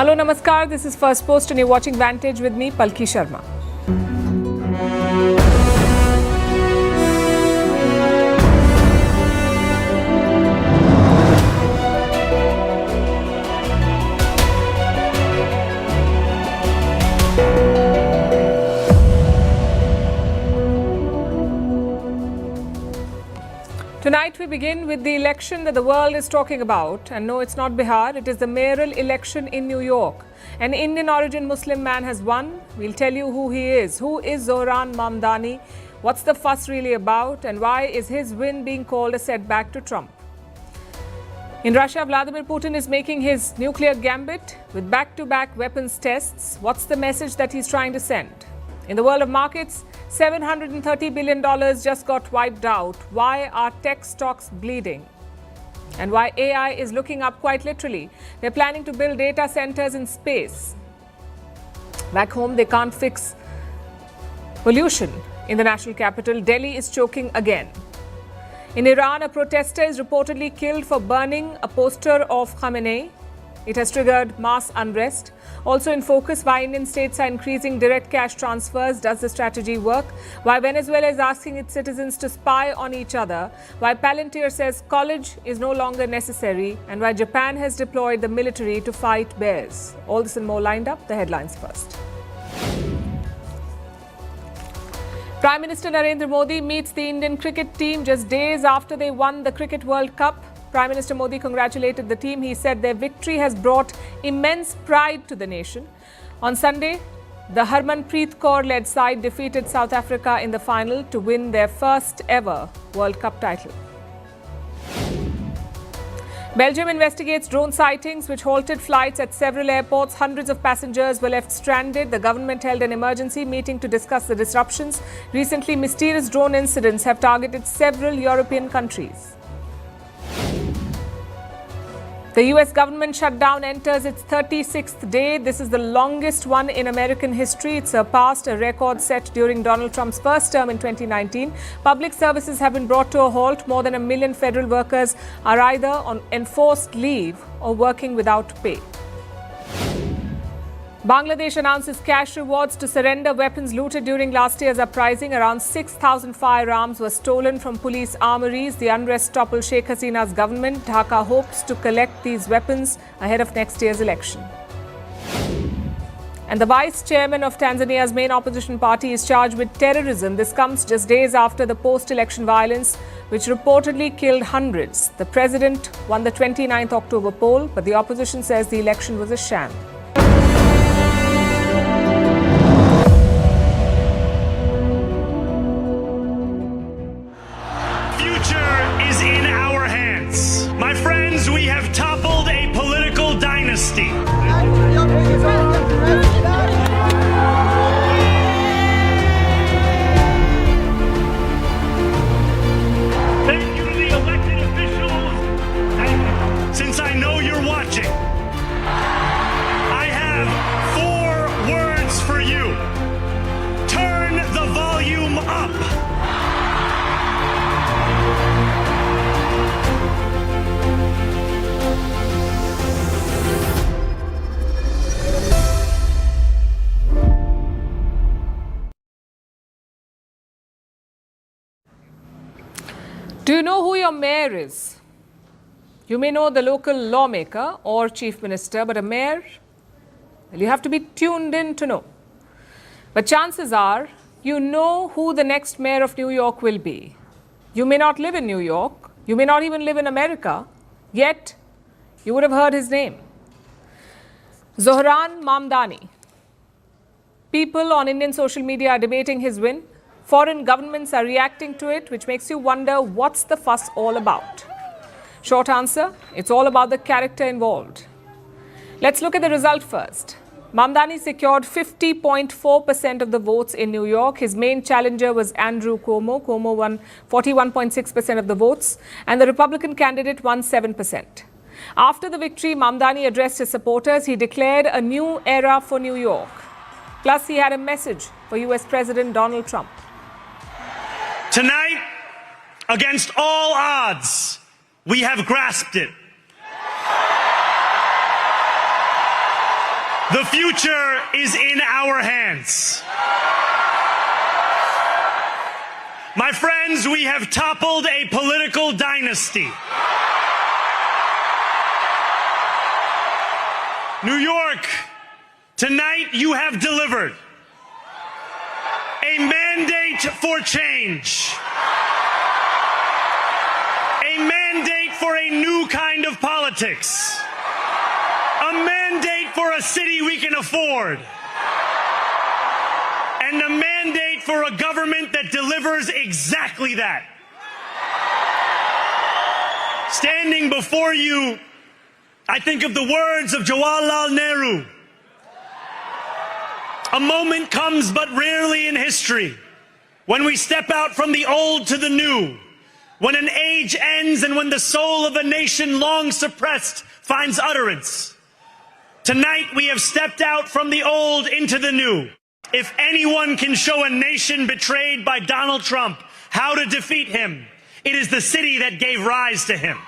Hello, Namaskar. This is Firstpost and you're watching Vantage with me, Palki Sharma. Tonight we begin with the election that the world is talking about. And no, it's not Bihar. It is the mayoral election in New York. An Indian origin Muslim man has won. We'll tell you who he is. Who is Zohran Mamdani? What's the fuss really about? And why is his win being called a setback to Trump? In Russia, Vladimir Putin is making his nuclear gambit with back-to-back weapons tests. What's the message that he's trying to send? In the world of markets, $730 billion just got wiped out. Why are tech stocks bleeding? And why AI is looking up quite literally. They're planning to build data centers in space. Back home, they can't fix pollution in the national capital. Delhi is choking again. In Iran, a protester is reportedly killed for burning a poster of Khamenei. It has triggered mass unrest. Also in focus, why Indian states are increasing direct cash transfers. Does the strategy work? Why Venezuela is asking its citizens to spy on each other. Why Palantir says college is no longer necessary. And why Japan has deployed the military to fight bears. All this and more lined up. The headlines first. Prime Minister Narendra Modi meets the Indian cricket team just days after they won the Cricket World Cup. Prime Minister Modi congratulated the team. He said their victory has brought immense pride to the nation. On Sunday, the Harmanpreet Kaur-led side defeated South Africa in the final to win their first ever World Cup title. Belgium investigates drone sightings which halted flights at several airports. Hundreds of passengers were left stranded. The government held an emergency meeting to discuss the disruptions. Recently, mysterious drone incidents have targeted several European countries. The US government shutdown enters its 36th day. This is the longest one in American history. It surpassed a record set during Donald Trump's first term in 2019. Public services have been brought to a halt. More than 1 million federal workers are either on enforced leave or working without pay. Bangladesh announces cash rewards to surrender weapons looted during last year's uprising. Around 6,000 firearms were stolen from police armories. The unrest toppled Sheikh Hasina's government. Dhaka hopes to collect these weapons ahead of next year's election. And the vice chairman of Tanzania's main opposition party is charged with terrorism. This comes just days after the post-election violence, which reportedly killed hundreds. The president won the 29th October poll, but the opposition says the election was a sham. We have toppled a political dynasty. Thank you to the elected officials. Since I know you're watching, I have 4 words for you. Turn the volume up. Do you know who your mayor is? You may know the local lawmaker or chief minister, but a mayor, well, you have to be tuned in to know. But chances are, you know who the next mayor of New York will be. You may not live in New York, you may not even live in America, yet you would have heard his name. Zohran Mamdani. People on Indian social media are debating his win. Foreign governments are reacting to it, which makes you wonder what's the fuss all about. Short answer, it's all about the character involved. Let's look at the result first. Mamdani secured 50.4% of the votes in New York. His main challenger was Andrew Cuomo. Cuomo won 41.6% of the votes, and the Republican candidate won 7%. After the victory, Mamdani addressed his supporters. He declared a new era for New York. Plus, he had a message for US President Donald Trump. Tonight, against all odds, we have grasped it. The future is in our hands. My friends, we have toppled a political dynasty. New York, tonight you have delivered a mandate for change, a mandate for a new kind of politics, a mandate for a city we can afford, and a mandate for a government that delivers exactly that. Standing before you, I think of the words of Jawaharlal Nehru. A moment comes but rarely in history when we step out from the old to the new, when an age ends and when the soul of a nation long suppressed finds utterance. Tonight we have stepped out from the old into the new. If anyone can show a nation betrayed by Donald Trump how to defeat him, it is the city that gave rise to him.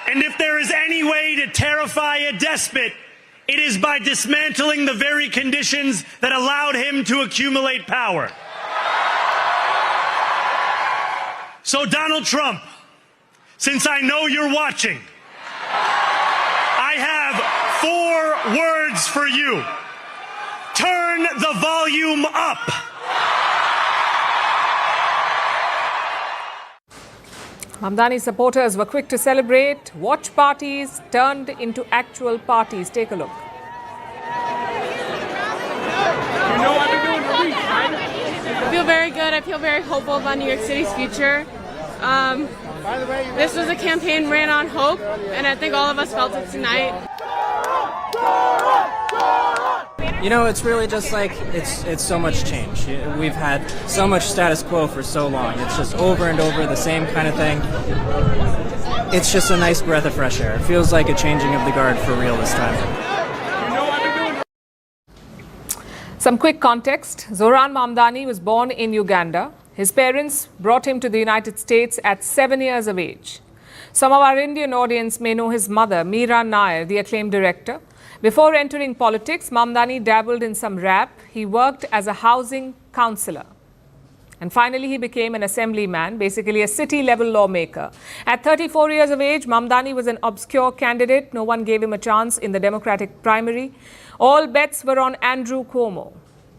And if there is any way to terrify a despot, it is by dismantling the very conditions that allowed him to accumulate power. So Donald Trump, since I know you're watching, I have 4 words for you. Turn the volume up. Mamdani supporters were quick to celebrate. Watch parties turned into actual parties. Take a look. I feel very good. I feel very hopeful about New York City's future. This was a campaign ran on hope, and I think all of us felt it tonight. You know, it's really just like, it's so much change. We've had so much status quo for so long. It's just over and over the same kind of thing. It's just a nice breath of fresh air. It feels like a changing of the guard for real this time. Some quick context. Zohran Mamdani was born in Uganda. His parents brought him to the United States at 7 years of age. Some of our Indian audience may know his mother, Meera Nair, the acclaimed director. Before entering politics, Mamdani dabbled in some rap. He worked as a housing councillor. And finally, he became an assemblyman, basically a city-level lawmaker. At 34 years of age, Mamdani was an obscure candidate. No one gave him a chance in the Democratic primary. All bets were on Andrew Cuomo,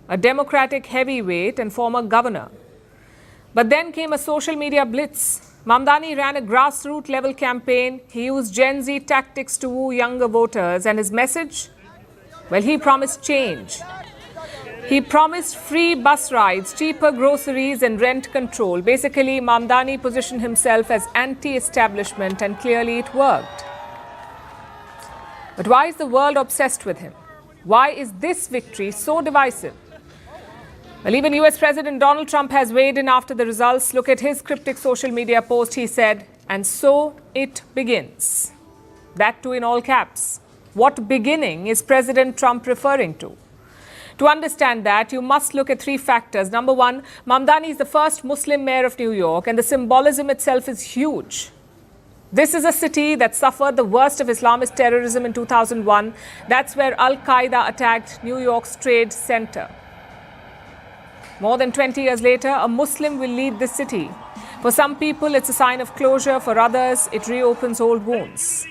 a Democratic heavyweight and former governor. But then came a social media blitz. Mamdani ran a grassroots-level campaign. He used Gen Z tactics to woo younger voters. And his message? Well, he promised change. He promised free bus rides, cheaper groceries and rent control. Basically, Mamdani positioned himself as anti-establishment, and clearly it worked. But why is the world obsessed with him? Why is this victory so divisive? Well, even US President Donald Trump has weighed in after the results. Look at his cryptic social media post. He said, "And so it begins." That too in all caps. What beginning is President Trump referring to? To understand that, you must look at 3 factors. Number 1, Mamdani is the first Muslim mayor of New York, and the symbolism itself is huge. This is a city that suffered the worst of Islamist terrorism in 2001. That's where Al-Qaeda attacked New York's trade center. More than 20 years later, a Muslim will lead this city. For some people, it's a sign of closure. For others, it reopens old wounds.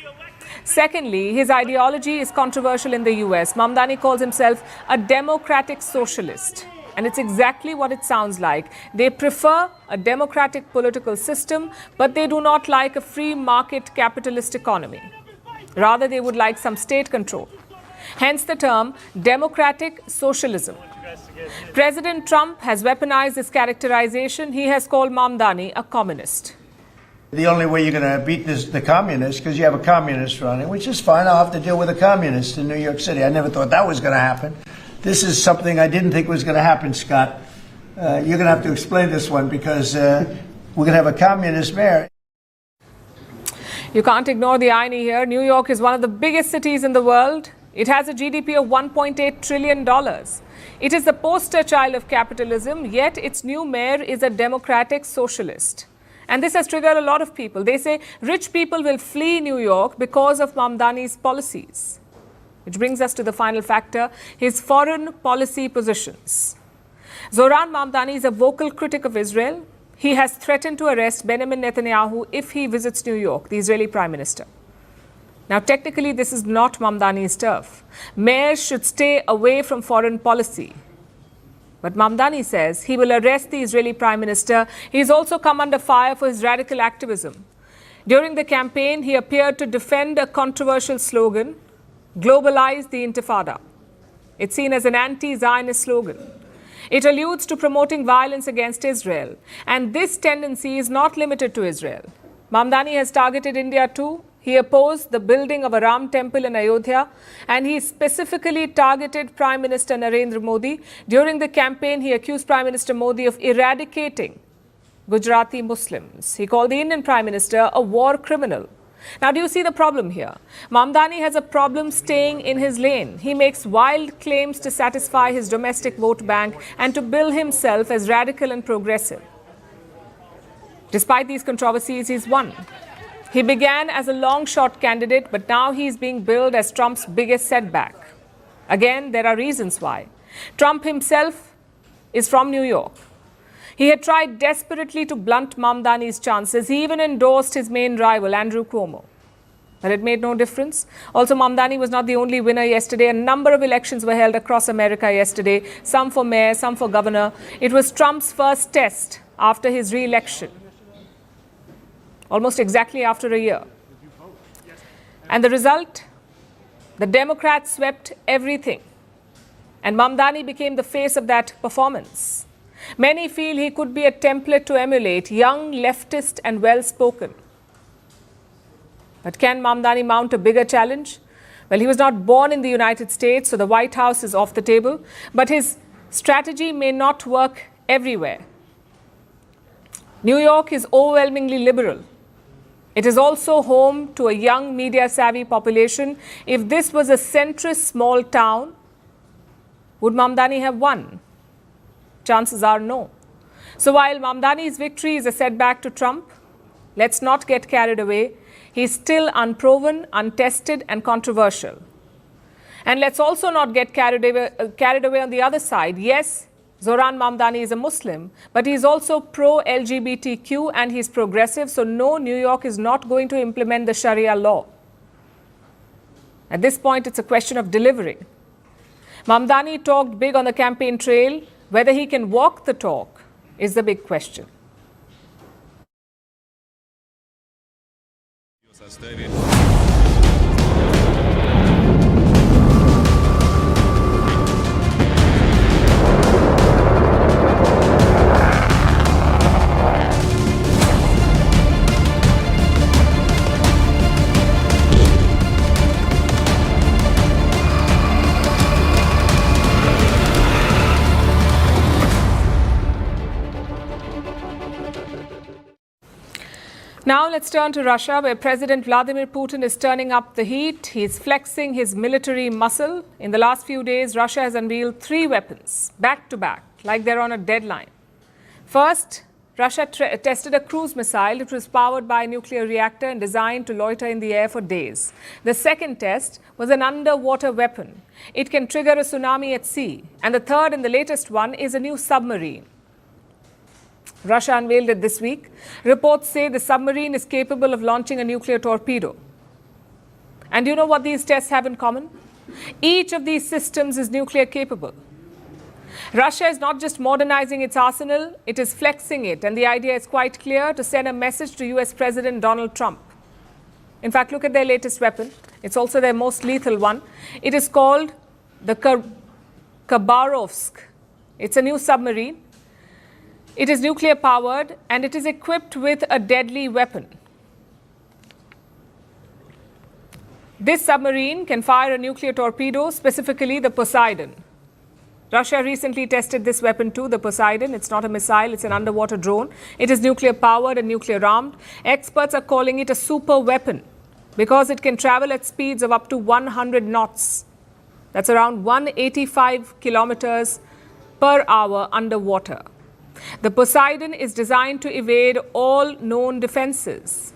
Secondly, his ideology is controversial in the US. Mamdani calls himself a democratic socialist. And it's exactly what it sounds like. They prefer a democratic political system, but they do not like a free market capitalist economy. Rather, they would like some state control. Hence the term democratic socialism. President Trump has weaponized this characterization. He has called Mamdani a communist. The only way you're going to beat the communists, because you have a communist running, which is fine. I'll have to deal with a communist in New York City. I never thought that was going to happen. This is something I didn't think was going to happen, Scott. You're going to have to explain this one, because we're going to have a communist mayor. You can't ignore the irony here. New York is one of the biggest cities in the world. It has a GDP of $1.8 trillion. It is the poster child of capitalism, yet its new mayor is a democratic socialist. And this has triggered a lot of people. They say rich people will flee New York because of Mamdani's policies. Which brings us to the final factor, his foreign policy positions. Zohran Mamdani is a vocal critic of Israel. He has threatened to arrest Benjamin Netanyahu if he visits New York, the Israeli Prime Minister. Now, technically, this is not Mamdani's turf. Mayors should stay away from foreign policy. But Mamdani says he will arrest the Israeli Prime Minister. He's also come under fire for his radical activism. During the campaign, he appeared to defend a controversial slogan, globalize the Intifada. It's seen as an anti-Zionist slogan. It alludes to promoting violence against Israel. And this tendency is not limited to Israel. Mamdani has targeted India too. He opposed the building of a Ram temple in Ayodhya, and he specifically targeted Prime Minister Narendra Modi. During the campaign, he accused Prime Minister Modi of eradicating Gujarati Muslims. He called the Indian Prime Minister a war criminal. Now, do you see the problem here? Mamdani has a problem staying in his lane. He makes wild claims to satisfy his domestic vote bank and to bill himself as radical and progressive. Despite these controversies, he's won. He began as a long-shot candidate, but now he's being billed as Trump's biggest setback. Again, there are reasons why. Trump himself is from New York. He had tried desperately to blunt Mamdani's chances. He even endorsed his main rival, Andrew Cuomo. But it made no difference. Also, Mamdani was not the only winner yesterday. A number of elections were held across America yesterday, some for mayor, some for governor. It was Trump's first test after his re-election. Almost exactly after a year. And the result? The Democrats swept everything. And Mamdani became the face of that performance. Many feel he could be a template to emulate, young, leftist and well-spoken. But can Mamdani mount a bigger challenge? Well, he was not born in the United States, so the White House is off the table. But his strategy may not work everywhere. New York is overwhelmingly liberal. It is also home to a young media-savvy population. If this was a centrist small town, would Mamdani have won? Chances are no. So while Mamdani's victory is a setback to Trump, let's not get carried away. He's still unproven, untested and controversial. And let's also not get carried away on the other side. Yes, Zohran Mamdani is a Muslim, but he's also pro-LGBTQ and he's progressive, so no, New York is not going to implement the Sharia law. At this point, it's a question of delivering. Mamdani talked big on the campaign trail. Whether he can walk the talk is the big question. Now let's turn to Russia, where President Vladimir Putin is turning up the heat. He's flexing his military muscle. In the last few days, Russia has unveiled 3 weapons, back to back, like they're on a deadline. First, Russia tested a cruise missile. It was powered by a nuclear reactor and designed to loiter in the air for days. The second test was an underwater weapon. It can trigger a tsunami at sea. And the third and the latest one is a new submarine. Russia unveiled it this week. Reports say the submarine is capable of launching a nuclear torpedo. And you know what these tests have in common? Each of these systems is nuclear capable. Russia is not just modernizing its arsenal, it is flexing it. And the idea is quite clear: to send a message to US President Donald Trump. In fact, look at their latest weapon. It's also their most lethal one. It is called the Khabarovsk. It's a new submarine. It is nuclear powered and it is equipped with a deadly weapon. This submarine can fire a nuclear torpedo, specifically the Poseidon. Russia recently tested this weapon too, the Poseidon. It's not a missile, it's an underwater drone. It is nuclear powered and nuclear armed. Experts are calling it a super weapon because it can travel at speeds of up to 100 knots. That's around 185 kilometers per hour underwater. The Poseidon is designed to evade all known defenses.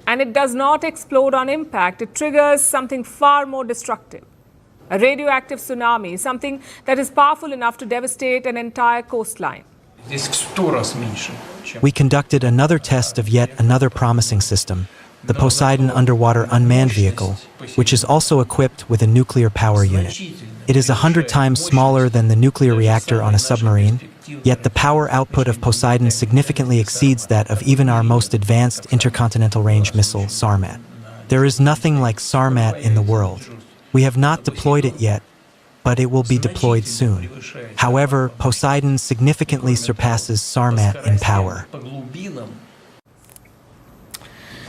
And it does not explode on impact. It triggers something far more destructive. A radioactive tsunami, something that is powerful enough to devastate an entire coastline. We conducted another test of yet another promising system, the Poseidon underwater unmanned vehicle, which is also equipped with a nuclear power unit. It is 100 times smaller than the nuclear reactor on a submarine, yet the power output of Poseidon significantly exceeds that of even our most advanced intercontinental range missile, Sarmat. There is nothing like Sarmat in the world. We have not deployed it yet, but it will be deployed soon. However, Poseidon significantly surpasses Sarmat in power.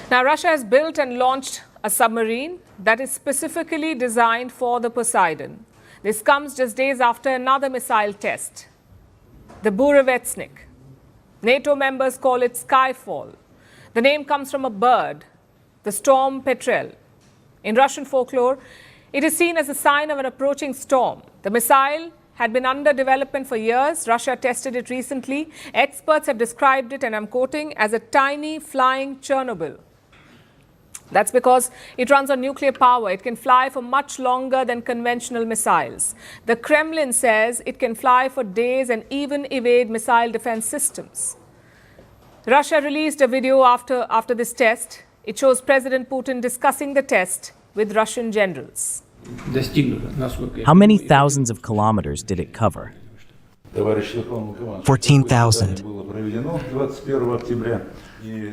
Now, Russia has built and launched a submarine that is specifically designed for the Poseidon. This comes just days after another missile test. The Burevestnik. NATO members call it Skyfall. The name comes from a bird, the storm petrel. In Russian folklore, it is seen as a sign of an approaching storm. The missile had been under development for years. Russia tested it recently. Experts have described it, and I'm quoting, as a tiny flying Chernobyl. That's because it runs on nuclear power. It can fly for much longer than conventional missiles. The Kremlin says it can fly for days and even evade missile defense systems. Russia released a video after this test. It shows President Putin discussing the test with Russian generals. How many thousands of kilometers did it cover? 14,000.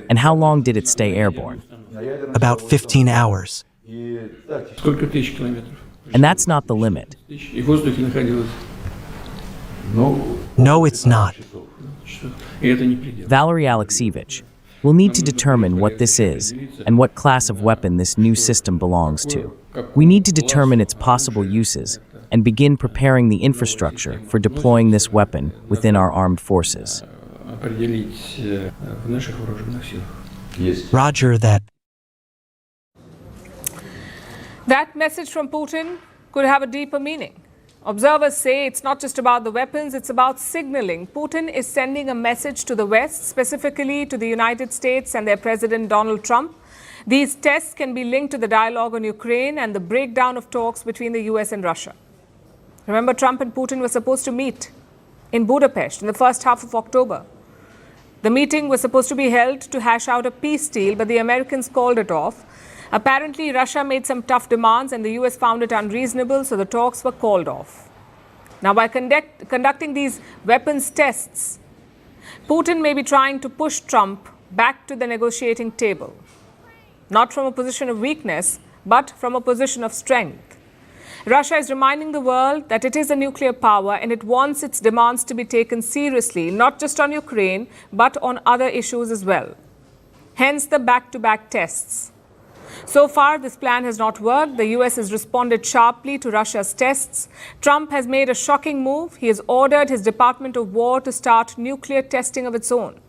And how long did it stay airborne? About 15 hours. And that's not the limit. No, it's not. Valery Alexievich, we'll need to determine what this is and what class of weapon this new system belongs to. We need to determine its possible uses and begin preparing the infrastructure for deploying this weapon within our armed forces. Roger that. That message from Putin could have a deeper meaning. Observers say it's not just about the weapons, it's about signaling. Putin is sending a message to the West, specifically to the United States and their President Donald Trump. These tests can be linked to the dialogue on Ukraine and the breakdown of talks between the US and Russia. Remember, Trump and Putin were supposed to meet in Budapest in the first half of October. The meeting was supposed to be held to hash out a peace deal, but the Americans called it off. Apparently, Russia made some tough demands and the US found it unreasonable, so the talks were called off. Now, by conducting these weapons tests, Putin may be trying to push Trump back to the negotiating table, not from a position of weakness, but from a position of strength. Russia is reminding the world that it is a nuclear power and it wants its demands to be taken seriously, not just on Ukraine, but on other issues as well. Hence the back-to-back tests. So far, this plan has not worked. The US has responded sharply to Russia's tests. Trump has made a shocking move. He has ordered his Department of War to start nuclear testing of its own.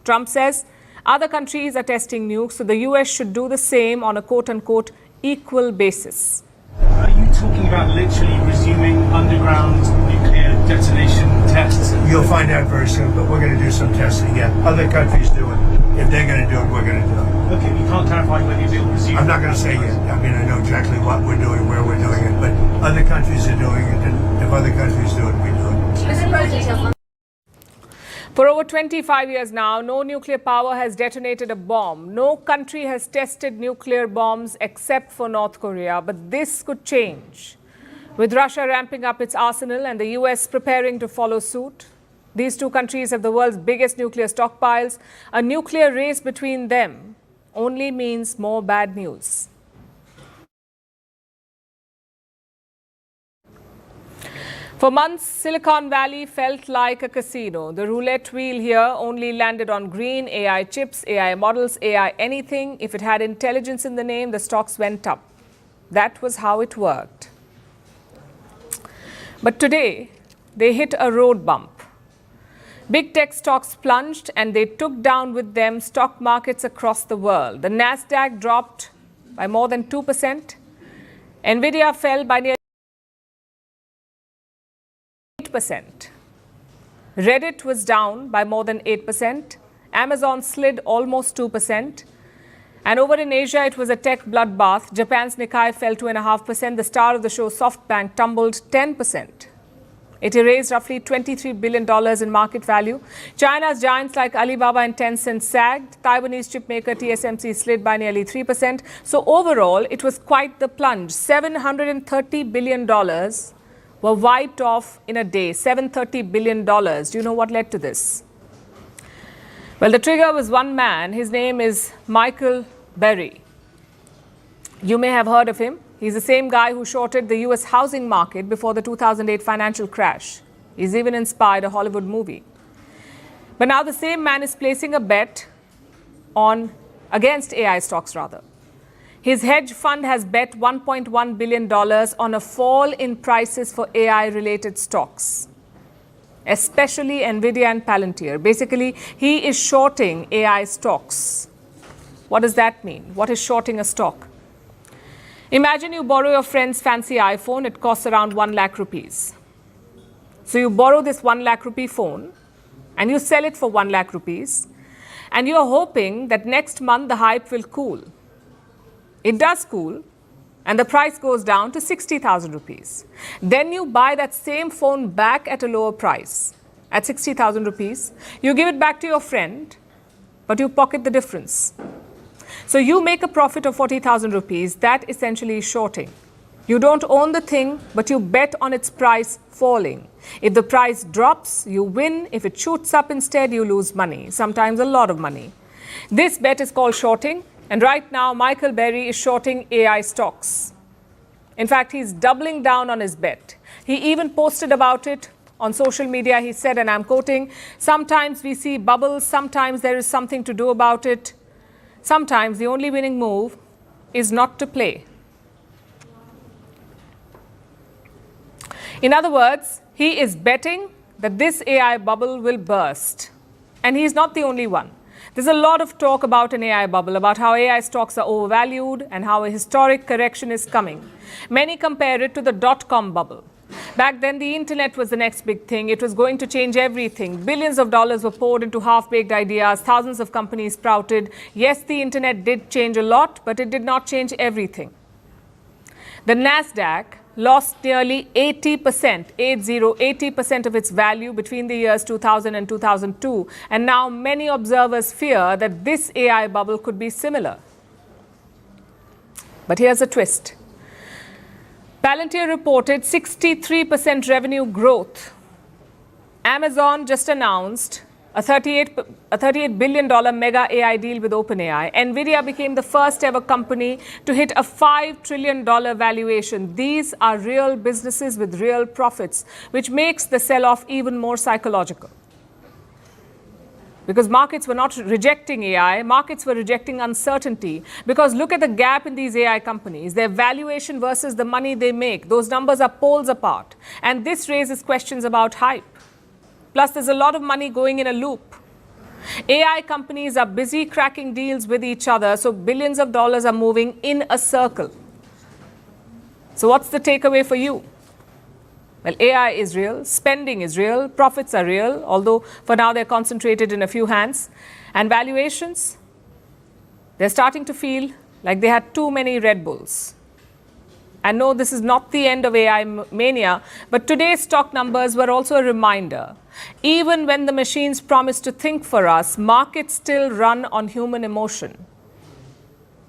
Trump says other countries are testing nukes, so the US should do the same on a quote-unquote equal basis. Are you talking about literally resuming underground nuclear detonation tests? You'll find out very soon, but we're going to do some testing, yeah. Other countries do it. If they're going to do it, we're going to do it. Okay, you can't clarify whether you'll resume. I'm not going to say yet. I mean, I know exactly what we're doing, where we're doing it, but other countries are doing it, and if other countries do it, we do it. For over 25 years now, no nuclear power has detonated a bomb. No country has tested nuclear bombs except for North Korea. But this could change. With Russia ramping up its arsenal and the US preparing to follow suit, these two countries have the world's biggest nuclear stockpiles. A nuclear race between them only means more bad news. For months, Silicon Valley felt like a casino. The roulette wheel here only landed on green. AI chips, AI models, AI anything. If it had intelligence in the name, the stocks went up. That was how it worked. But today, they hit a road bump. Big tech stocks plunged and they took down with them stock markets across the world. The Nasdaq dropped by more than 2%. Nvidia fell by nearly 8%. Reddit was down by more than 8%. Amazon slid almost 2%. And over in Asia, it was a tech bloodbath. Japan's Nikkei fell 2.5%. The star of the show, SoftBank, tumbled 10%. It erased roughly $23 billion in market value. China's giants like Alibaba and Tencent sagged. Taiwanese chipmaker TSMC slid by nearly 3%. So overall, it was quite the plunge. $730 billion were wiped off in a day. $730 billion. Do you know what led to this? Well, the trigger was one man. His name is Michael Berry. You may have heard of him. He's the same guy who shorted the US housing market before the 2008 financial crash. He's even inspired a Hollywood movie. But now the same man is placing a bet against AI stocks rather. His hedge fund has bet $1.1 billion on a fall in prices for AI-related stocks, especially Nvidia and Palantir. Basically, he is shorting AI stocks. What does that mean? What is shorting a stock? Imagine you borrow your friend's fancy iPhone. It costs around 1 lakh rupees. So you borrow this 1 lakh rupee phone and you sell it for 1 lakh rupees. And you're hoping that next month the hype will cool. It does cool and the price goes down to 60,000 rupees. Then you buy that same phone back at a lower price, at 60,000 rupees. You give it back to your friend, but you pocket the difference. So you make a profit of 40,000 rupees. That essentially is shorting. You don't own the thing, but you bet on its price falling. If the price drops, you win. If it shoots up instead, you lose money, sometimes a lot of money. This bet is called shorting. And right now, Michael Berry is shorting AI stocks. In fact, he's doubling down on his bet. He even posted about it on social media. He said, and I'm quoting, "Sometimes we see bubbles. Sometimes there is something to do about it. Sometimes the only winning move is not to play." In other words, he is betting that this AI bubble will burst. And he's not the only one. There's a lot of talk about an AI bubble, about how AI stocks are overvalued and how a historic correction is coming. Many compare it to the dot-com bubble. Back then, the internet was the next big thing. It was going to change everything. Billions of dollars were poured into half-baked ideas. Thousands of companies sprouted. Yes, the internet did change a lot, but it did not change everything. The Nasdaq lost nearly 80% of its value between the years 2000 and 2002. And now many observers fear that this AI bubble could be similar. But here's a twist. Palantir reported 63% revenue growth. Amazon just announced a $38 billion mega AI deal with OpenAI. Nvidia became the first ever company to hit a $5 trillion valuation. These are real businesses with real profits, which makes the sell-off even more psychological. Because markets were not rejecting AI, markets were rejecting uncertainty. Because look at the gap in these AI companies, their valuation versus the money they make. Those numbers are poles apart. And this raises questions about hype. Plus, there's a lot of money going in a loop. AI companies are busy cracking deals with each other, so billions of dollars are moving in a circle. So what's the takeaway for you? Well, AI is real, spending is real, profits are real, although for now they're concentrated in a few hands. And valuations, they're starting to feel like they had too many Red Bulls. And no, this is not the end of AI mania, but today's stock numbers were also a reminder. Even when the machines promise to think for us, markets still run on human emotion.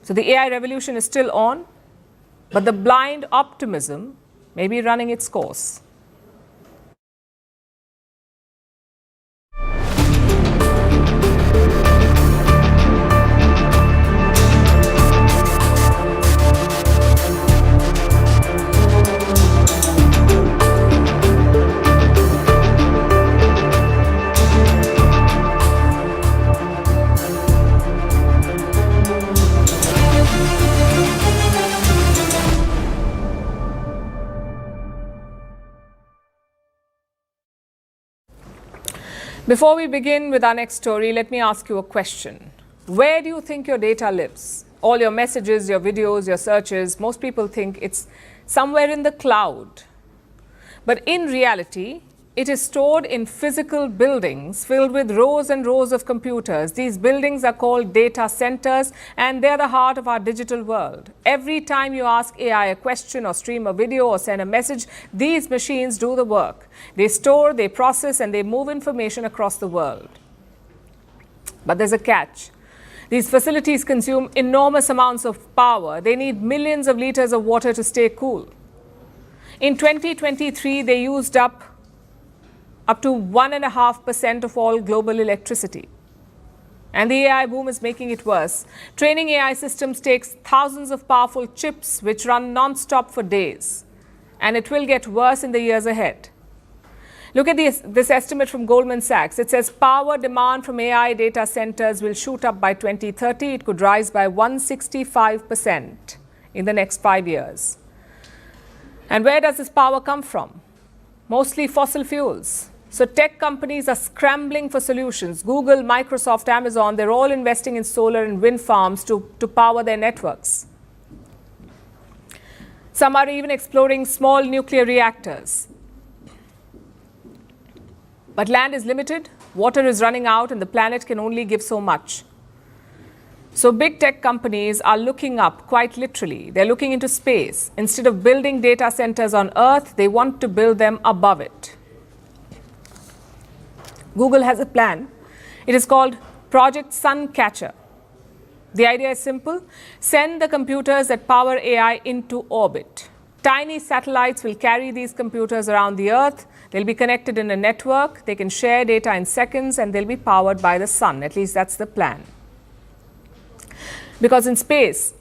So the AI revolution is still on, but the blind optimism may be running its course. Before we begin with our next story, let me ask you a question. Where do you think your data lives? All your messages, your videos, your searches, most people think it's somewhere in the cloud. But in reality, it is stored in physical buildings filled with rows and rows of computers. These buildings are called data centers, and they're the heart of our digital world. Every time you ask AI a question or stream a video or send a message, these machines do the work. They store, they process, and they move information across the world. But there's a catch. These facilities consume enormous amounts of power. They need millions of liters of water to stay cool. In 2023, they used up to 1.5% of all global electricity. And the AI boom is making it worse. Training AI systems takes thousands of powerful chips which run non-stop for days. And it will get worse in the years ahead. Look at this estimate from Goldman Sachs. It says power demand from AI data centers will shoot up by 2030. It could rise by 165% in the next 5 years. And where does this power come from? Mostly fossil fuels. So tech companies are scrambling for solutions. Google, Microsoft, Amazon, they're all investing in solar and wind farms to power their networks. Some are even exploring small nuclear reactors. But land is limited, water is running out, and the planet can only give so much. So big tech companies are looking up, quite literally. They're looking into space. Instead of building data centers on Earth, they want to build them above it. Google has a plan. It is called Project Suncatcher. The idea is simple. Send the computers that power AI into orbit. Tiny satellites will carry these computers around the Earth. They'll be connected in a network. They can share data in seconds, and they'll be powered by the sun. At least that's the plan. Because in space,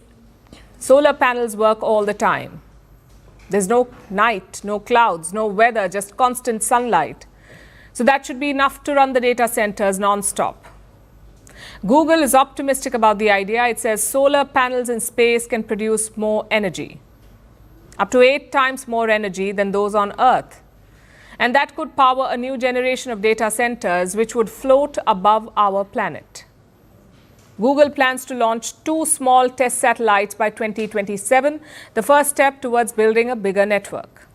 solar panels work all the time. There's no night, no clouds, no weather, just constant sunlight. So that should be enough to run the data centers non-stop. Google is optimistic about the idea. It says solar panels in space can produce more energy, up to 8 times more energy than those on Earth. And that could power a new generation of data centers which would float above our planet. Google plans to launch 2 small test satellites by 2027, the first step towards building a bigger network.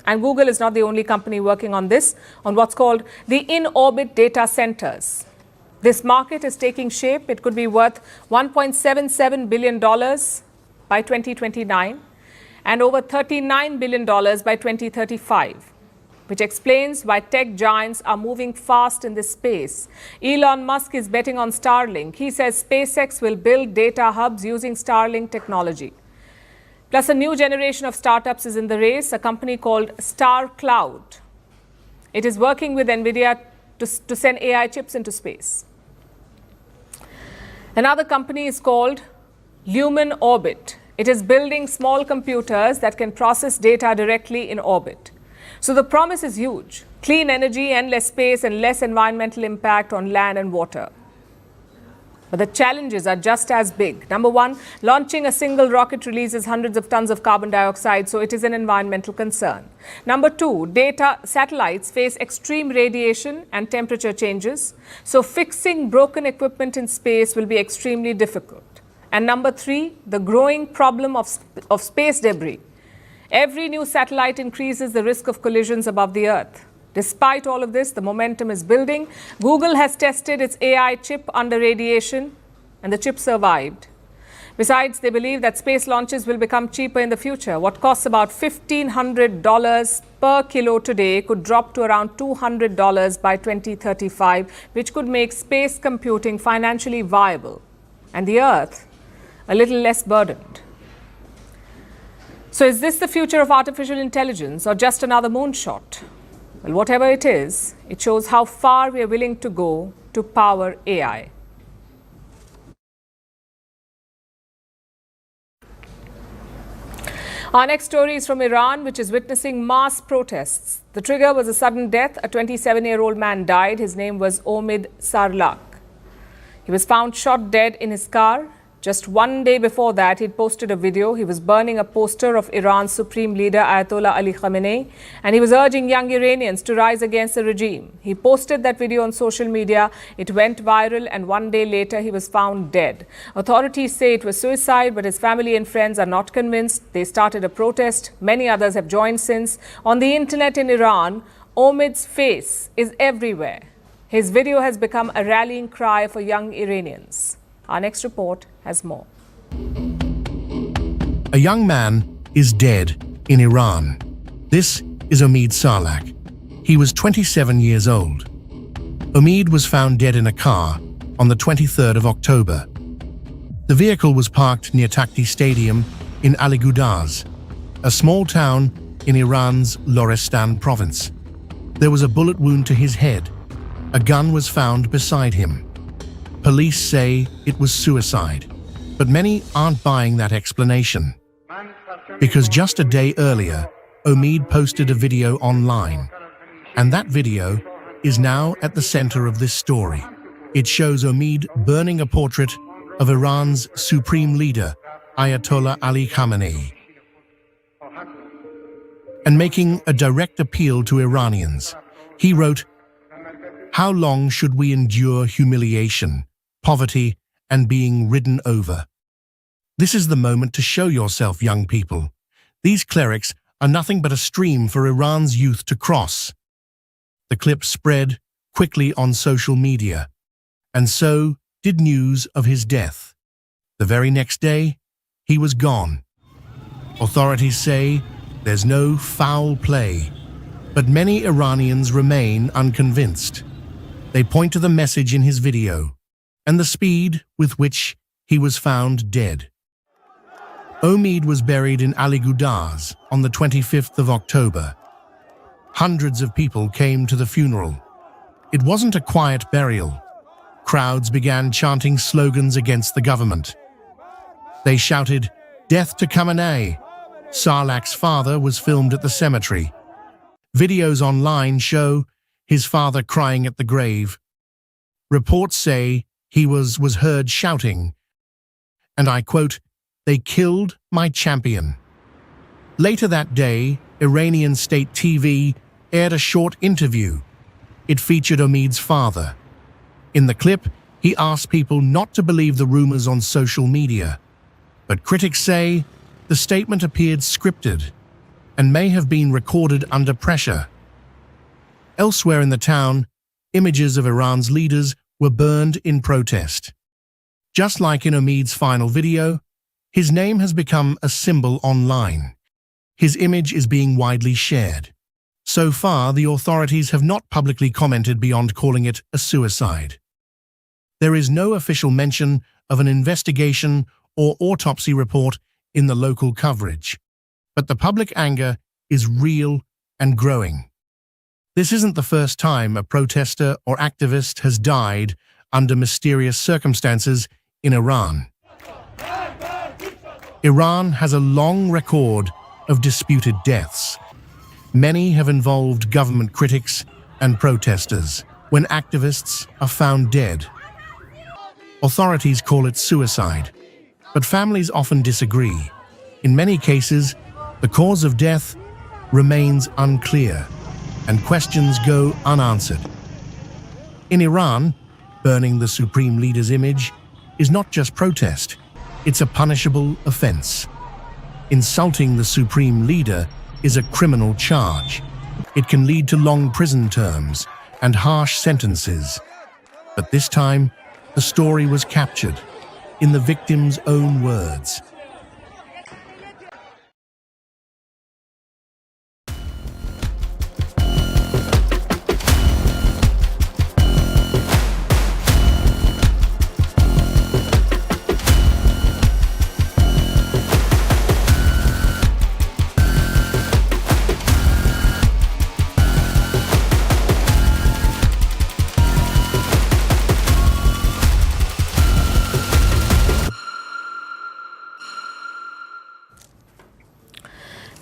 And Google is not the only company working on this, on what's called the in-orbit data centers. This market is taking shape. It could be worth $1.77 billion by 2029 and over $39 billion by 2035. Which explains why tech giants are moving fast in this space. Elon Musk is betting on Starlink. He says SpaceX will build data hubs using Starlink technology. Plus, a new generation of startups is in the race, a company called Star Cloud. It is working with NVIDIA to send AI chips into space. Another company is called Lumen Orbit. It is building small computers that can process data directly in orbit. So the promise is huge. Clean energy, endless space, and less environmental impact on land and water. But the challenges are just as big. Number one, launching a single rocket releases hundreds of tons of carbon dioxide, so it is an environmental concern. Number two, satellites face extreme radiation and temperature changes, so fixing broken equipment in space will be extremely difficult. And number three, the growing problem of space debris. Every new satellite increases the risk of collisions above the Earth. Despite all of this, the momentum is building. Google has tested its AI chip under radiation, and the chip survived. Besides, they believe that space launches will become cheaper in the future. What costs about $1,500 per kilo today could drop to around $200 by 2035, which could make space computing financially viable and the Earth a little less burdened. So is this the future of artificial intelligence or just another moonshot? Well, whatever it is, it shows how far we are willing to go to power AI. Our next story is from Iran, which is witnessing mass protests. The trigger was a sudden death. A 27-year-old man died. His name was Omid Sarlak. He was found shot dead in his car. Just one day before that, he'd posted a video. He was burning a poster of Iran's supreme leader, Ayatollah Ali Khamenei, and he was urging young Iranians to rise against the regime. He posted that video on social media. It went viral, and one day later, he was found dead. Authorities say it was suicide, but his family and friends are not convinced. They started a protest. Many others have joined since. On the internet in Iran, Omid's face is everywhere. His video has become a rallying cry for young Iranians. Our next report has more. A young man is dead in Iran. This is Omid Salak. He was 27 years old. Omid was found dead in a car on the 23rd of October. The vehicle was parked near Takhti Stadium in Ali-Gudaz, a small town in Iran's Lorestan province. There was a bullet wound to his head. A gun was found beside him. Police say it was suicide, but many aren't buying that explanation. Because just a day earlier, Omid posted a video online, and that video is now at the center of this story. It shows Omid burning a portrait of Iran's supreme leader, Ayatollah Ali Khamenei, and making a direct appeal to Iranians. He wrote, "How long should we endure humiliation, poverty, and being ridden over? This is the moment to show yourself, young people. These clerics are nothing but a stream for Iran's youth to cross." The clip spread quickly on social media, and so did news of his death. The very next day, he was gone. Authorities say there's no foul play, but many Iranians remain unconvinced. They point to the message in his video and the speed with which he was found dead. Omid was buried in Ali-Gudaz on the 25th of October. Hundreds of people came to the funeral. It wasn't a quiet burial. Crowds began chanting slogans against the government. They shouted, "Death to Khamenei!" Salak's father was filmed at the cemetery. Videos online show his father crying at the grave. Reports say he was heard shouting, and I quote, "They killed my champion." Later that day, Iranian state TV aired a short interview. It featured Omid's father. In the clip, he asked people not to believe the rumors on social media. But critics say the statement appeared scripted and may have been recorded under pressure. Elsewhere in the town, images of Iran's leaders were burned in protest. Just like in Omid's final video, his name has become a symbol online. His image is being widely shared. So far, the authorities have not publicly commented beyond calling it a suicide. There is no official mention of an investigation or autopsy report in the local coverage. But the public anger is real and growing. This isn't the first time a protester or activist has died under mysterious circumstances in Iran. Iran has a long record of disputed deaths. Many have involved government critics and protesters when activists are found dead. Authorities call it suicide, but families often disagree. In many cases, the cause of death remains unclear, and questions go unanswered. In Iran, burning the supreme leader's image is not just protest, it's a punishable offense. Insulting the supreme leader is a criminal charge. It can lead to long prison terms and harsh sentences. But this time, the story was captured in the victim's own words.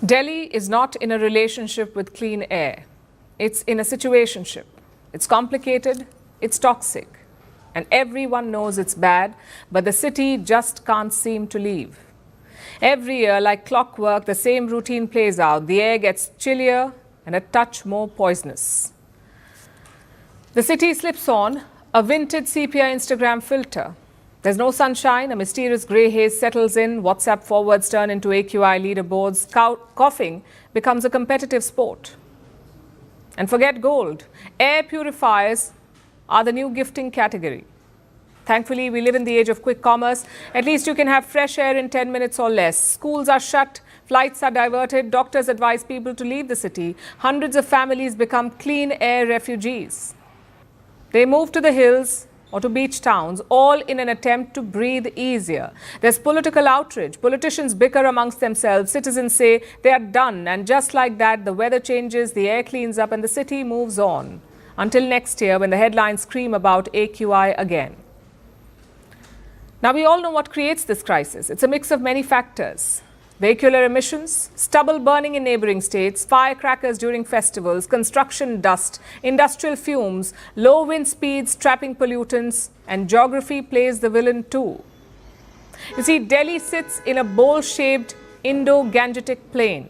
Delhi is not in a relationship with clean air. It's in a situationship. It's complicated, it's toxic, and everyone knows it's bad, but the city just can't seem to leave. Every year, like clockwork, the same routine plays out. The air gets chillier and a touch more poisonous. The city slips on a vintage sepia Instagram filter. There's no sunshine, a mysterious grey haze settles in, WhatsApp forwards turn into AQI leaderboards, coughing becomes a competitive sport. And forget gold. Air purifiers are the new gifting category. Thankfully, we live in the age of quick commerce. At least you can have fresh air in 10 minutes or less. Schools are shut, flights are diverted, doctors advise people to leave the city. Hundreds of families become clean air refugees. They move to the hills or to beach towns, all in an attempt to breathe easier. There's political outrage. Politicians bicker amongst themselves. Citizens say they are done. And just like that, the weather changes, the air cleans up, and the city moves on. Until next year, when the headlines scream about AQI again. Now, we all know what creates this crisis. It's a mix of many factors. Vehicular emissions, stubble burning in neighboring states, firecrackers during festivals, construction dust, industrial fumes, low wind speeds, trapping pollutants, and geography plays the villain too. You see, Delhi sits in a bowl-shaped Indo-Gangetic plain.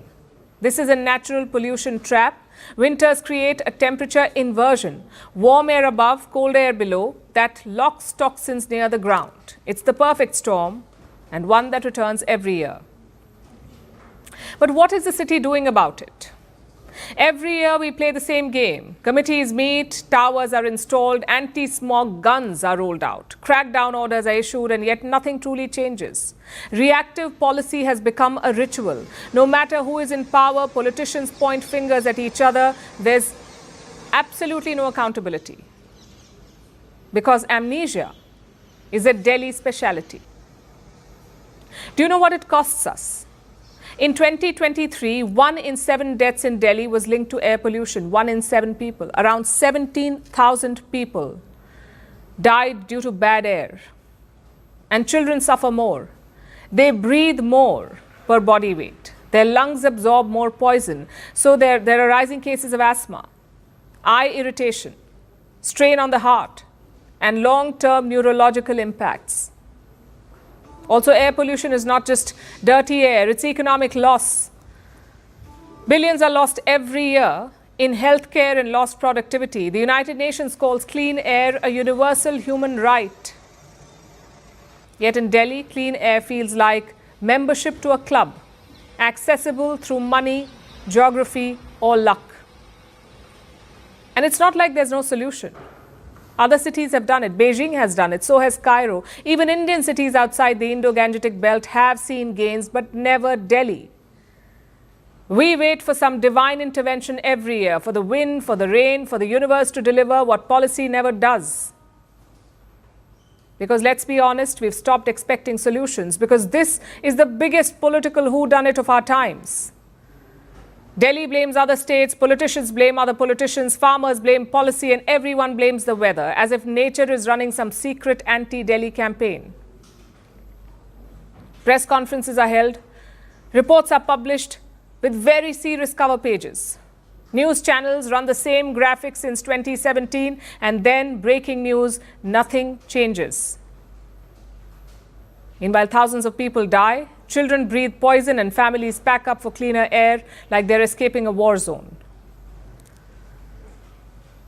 This is a natural pollution trap. Winters create a temperature inversion. Warm air above, cold air below, that locks toxins near the ground. It's the perfect storm, and one that returns every year. But what is the city doing about it? Every year we play the same game. Committees meet, towers are installed, anti-smog guns are rolled out. Crackdown orders are issued, and yet nothing truly changes. Reactive policy has become a ritual. No matter who is in power, politicians point fingers at each other. There's absolutely no accountability. Because amnesia is a Delhi speciality. Do you know what it costs us? In 2023, 1 in 7 deaths in Delhi was linked to air pollution. 1 in 7 people. Around 17,000 people died due to bad air. And children suffer more. They breathe more per body weight. Their lungs absorb more poison. So there are rising cases of asthma, eye irritation, strain on the heart, and long-term neurological impacts. Also, air pollution is not just dirty air, it's economic loss. Billions are lost every year in healthcare and lost productivity. The United Nations calls clean air a universal human right. Yet in Delhi, clean air feels like membership to a club, accessible through money, geography, or luck. And it's not like there's no solution. Other cities have done it. Beijing has done it. So has Cairo. Even Indian cities outside the Indo-Gangetic belt have seen gains, but never Delhi. We wait for some divine intervention every year, for the wind, for the rain, for the universe to deliver what policy never does. Because let's be honest, we've stopped expecting solutions, because this is the biggest political whodunit of our times. Delhi blames other states, politicians blame other politicians, farmers blame policy, and everyone blames the weather, as if nature is running some secret anti-Delhi campaign. Press conferences are held, reports are published with very serious cover pages. News channels run the same graphics since 2017, and then breaking news, nothing changes. Meanwhile, thousands of people die, children breathe poison, and families pack up for cleaner air like they're escaping a war zone.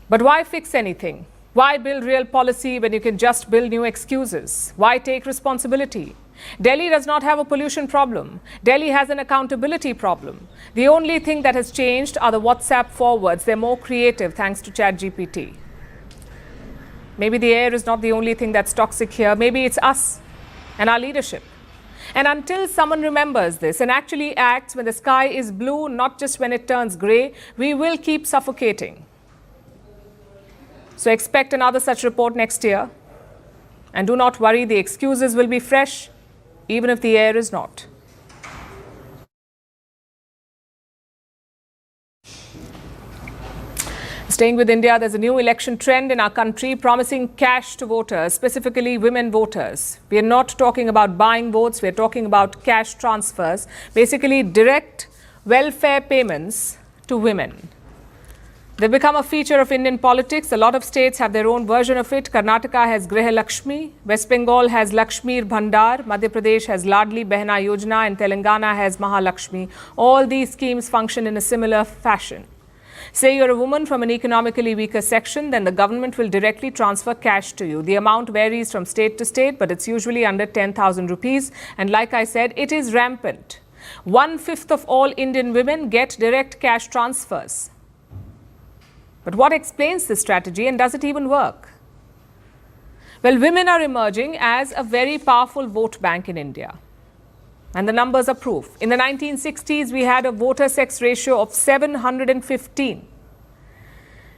But why fix anything? Why build real policy when you can just build new excuses? Why take responsibility? Delhi does not have a pollution problem. Delhi has an accountability problem. The only thing that has changed are the WhatsApp forwards. They're more creative thanks to ChatGPT. Maybe the air is not the only thing that's toxic here. Maybe it's us and our leadership. And until someone remembers this and actually acts when the sky is blue, not just when it turns grey, we will keep suffocating. So expect another such report next year. And do not worry, the excuses will be fresh, even if the air is not. Staying with India, there's a new election trend in our country promising cash to voters, specifically women voters. We are not talking about buying votes, we are talking about cash transfers, basically direct welfare payments to women. They've become a feature of Indian politics. A lot of states have their own version of it. Karnataka has Griha Lakshmi, West Bengal has Lakshmir Bhandar, Madhya Pradesh has Ladli Behna Yojana, and Telangana has Mahalakshmi. All these schemes function in a similar fashion. Say you're a woman from an economically weaker section, then the government will directly transfer cash to you. The amount varies from state to state, but it's usually under 10,000 rupees. And like I said, it is rampant. 1/5 of all Indian women get direct cash transfers. But what explains this strategy, and does it even work? Well, women are emerging as a very powerful vote bank in India. And the numbers are proof. In the 1960s, we had a voter-sex ratio of 715.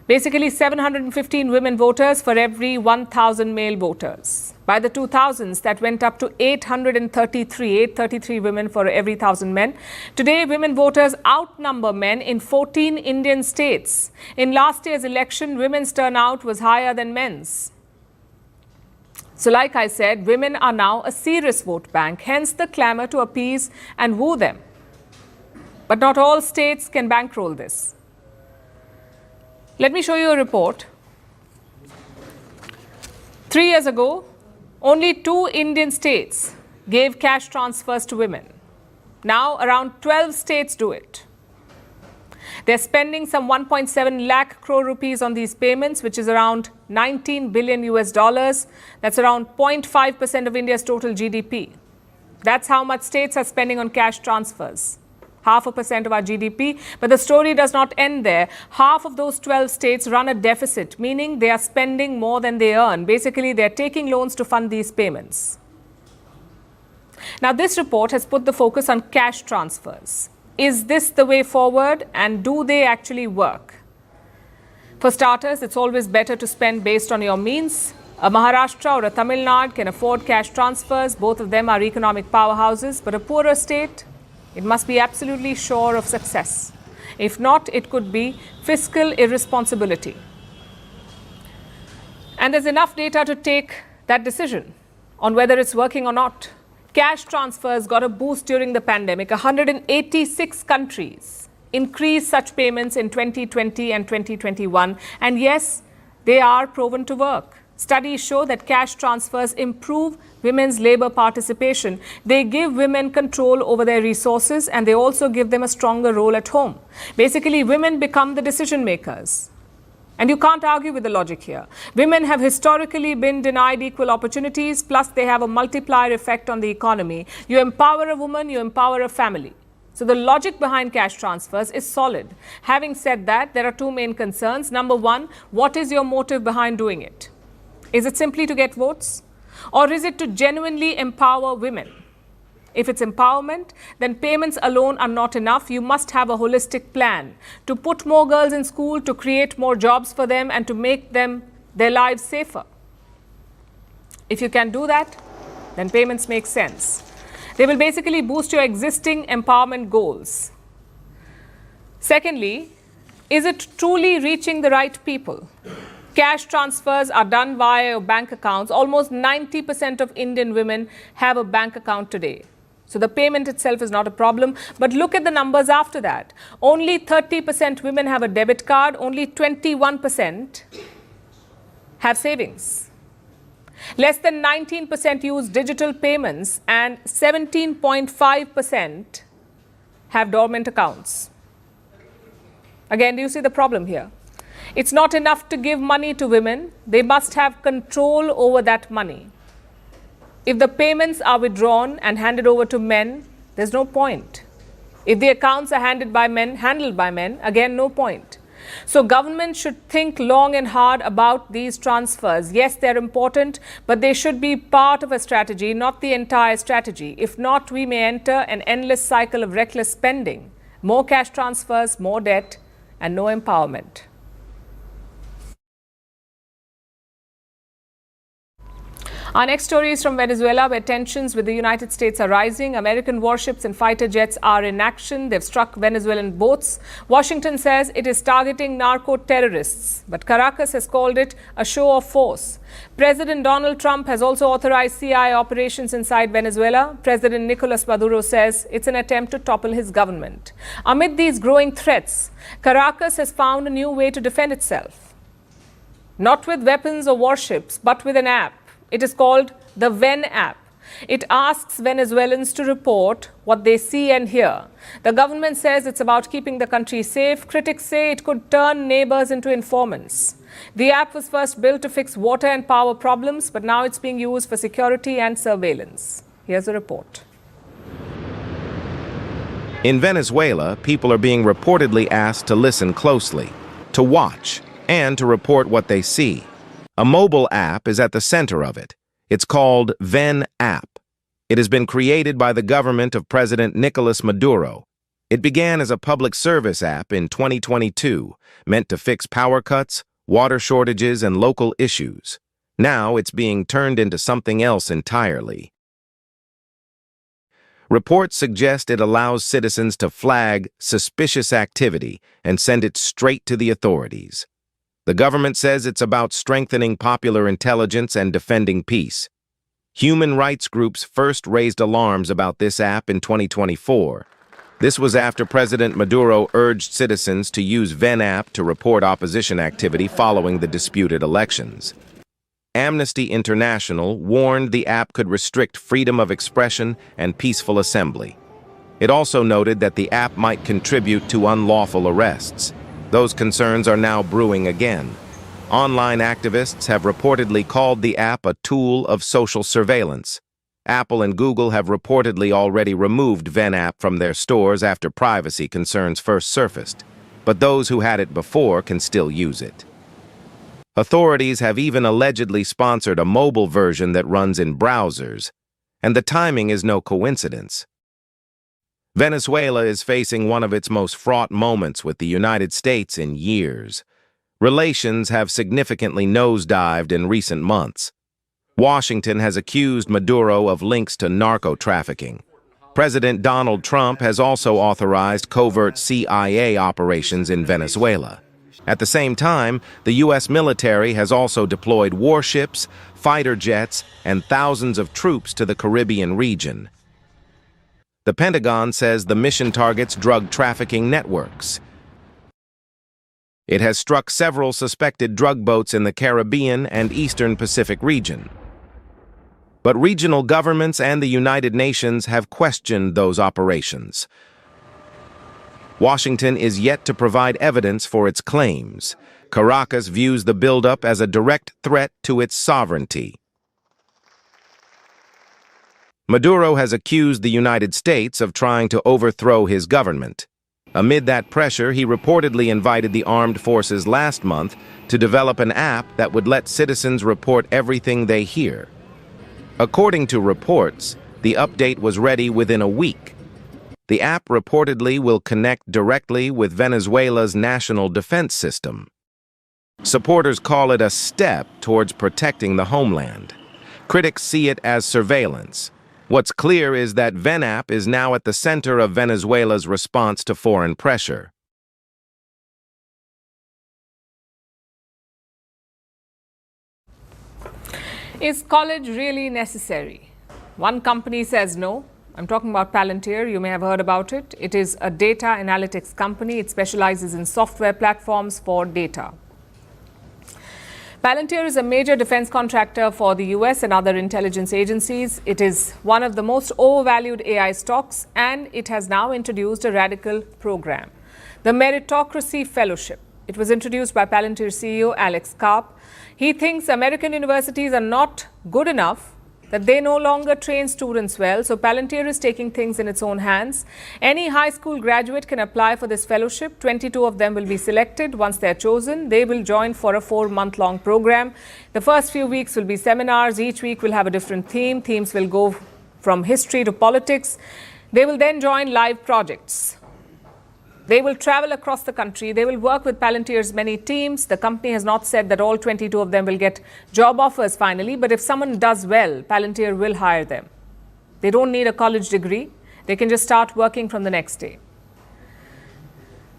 Basically, 715 women voters for every 1,000 male voters. By the 2000s, that went up to 833 women for every 1,000 men. Today, women voters outnumber men in 14 Indian states. In last year's election, women's turnout was higher than men's. So like I said, women are now a serious vote bank, hence the clamor to appease and woo them. But not all states can bankroll this. Let me show you a report. 3 years ago, only 2 Indian states gave cash transfers to women. Now around 12 states do it. They're spending some 1.7 lakh crore rupees on these payments, which is around 19 billion US dollars. That's around 0.5% of India's total GDP. That's how much states are spending on cash transfers. 0.5% of our GDP. But the story does not end there. Half of those 12 states run a deficit, meaning they are spending more than they earn. Basically, they're taking loans to fund these payments. Now, this report has put the focus on cash transfers. Is this the way forward, and do they actually work? For starters, it's always better to spend based on your means. A Maharashtra or a Tamil Nadu can afford cash transfers. Both of them are economic powerhouses. But a poorer state, it must be absolutely sure of success. If not, it could be fiscal irresponsibility. And there's enough data to take that decision on whether it's working or not. Cash transfers got a boost during the pandemic. 186 countries increased such payments in 2020 and 2021. And yes, they are proven to work. Studies show that cash transfers improve women's labor participation. They give women control over their resources, and they also give them a stronger role at home. Basically, women become the decision makers. And you can't argue with the logic here. Women have historically been denied equal opportunities, plus they have a multiplier effect on the economy. You empower a woman, you empower a family. So the logic behind cash transfers is solid. Having said that, there are 2 main concerns. Number 1, what is your motive behind doing it? Is it simply to get votes? Or is it to genuinely empower women? If it's empowerment, then payments alone are not enough. You must have a holistic plan to put more girls in school, to create more jobs for them, and to make their lives safer. If you can do that, then payments make sense. They will basically boost your existing empowerment goals. Secondly, is it truly reaching the right people? Cash transfers are done via your bank accounts. Almost 90% of Indian women have a bank account today. So the payment itself is not a problem. But look at the numbers after that. Only 30% women have a debit card. Only 21% have savings. Less than 19% use digital payments, and 17.5% have dormant accounts. Again, do you see the problem here? It's not enough to give money to women. They must have control over that money. If the payments are withdrawn and handed over to men, there's no point. If the accounts are handled by men, again, no point. So government should think long and hard about these transfers. Yes, they're important, but they should be part of a strategy, not the entire strategy. If not, we may enter an endless cycle of reckless spending. More cash transfers, more debt, and no empowerment. Our next story is from Venezuela, where tensions with the United States are rising. American warships and fighter jets are in action. They've struck Venezuelan boats. Washington says it is targeting narco-terrorists, but Caracas has called it a show of force. President Donald Trump has also authorized CIA operations inside Venezuela. President Nicolas Maduro says it's an attempt to topple his government. Amid these growing threats, Caracas has found a new way to defend itself. Not with weapons or warships, but with an app. It is called the Ven app. It asks Venezuelans to report what they see and hear. The government says it's about keeping the country safe. Critics say it could turn neighbors into informants. The app was first built to fix water and power problems, but now it's being used for security and surveillance. Here's a report. In Venezuela, people are being reportedly asked to listen closely, to watch, and to report what they see. A mobile app is at the center of it. It's called Ven app. It has been created by the government of President Nicolas Maduro. It began as a public service app in 2022, meant to fix power cuts, water shortages, and local issues. Now it's being turned into something else entirely. Reports suggest it allows citizens to flag suspicious activity and send it straight to the authorities. The government says it's about strengthening popular intelligence and defending peace. Human rights groups first raised alarms about this app in 2024. This was after President Maduro urged citizens to use Ven app to report opposition activity following the disputed elections. Amnesty International warned the app could restrict freedom of expression and peaceful assembly. It also noted that the app might contribute to unlawful arrests. Those concerns are now brewing again. Online activists have reportedly called the app a tool of social surveillance. Apple and Google have reportedly already removed Ven app from their stores after privacy concerns first surfaced, but those who had it before can still use it. Authorities have even allegedly sponsored a mobile version that runs in browsers, and the timing is no coincidence. Venezuela is facing one of its most fraught moments with the United States in years. Relations have significantly nosedived in recent months. Washington has accused Maduro of links to narco-trafficking. President Donald Trump has also authorized covert CIA operations in Venezuela. At the same time, the U.S. military has also deployed warships, fighter jets, and thousands of troops to the Caribbean region. The Pentagon says the mission targets drug trafficking networks. It has struck several suspected drug boats in the Caribbean and Eastern Pacific region. But regional governments and the United Nations have questioned those operations. Washington is yet to provide evidence for its claims. Caracas views the buildup as a direct threat to its sovereignty. Maduro has accused the United States of trying to overthrow his government. Amid that pressure, he reportedly invited the armed forces last month to develop an app that would let citizens report everything they hear. According to reports, the update was ready within a week. The app reportedly will connect directly with Venezuela's national defense system. Supporters call it a step towards protecting the homeland. Critics see it as surveillance. What's clear is that Ven app is now at the center of Venezuela's response to foreign pressure. Is college really necessary? One company says no. I'm talking about Palantir. You may have heard about it. It is a data analytics company. It specializes in software platforms for data. Palantir is a major defense contractor for the US and other intelligence agencies. It is one of the most overvalued AI stocks, and it has now introduced a radical program, the Meritocracy Fellowship. It was introduced by Palantir CEO Alex Karp. He thinks American universities are not good enough, that they no longer train students well, so Palantir is taking things in its own hands. Any high school graduate can apply for this fellowship. 22 of them will be selected. Once they are chosen, they will join for a 4-month-long program. The first few weeks will be seminars. Each week will have a different theme. Themes will go from history to politics. They will then join live projects. They will travel across the country. They will work with Palantir's many teams. The company has not said that all 22 of them will get job offers finally, but if someone does well, Palantir will hire them. They don't need a college degree. They can just start working from the next day.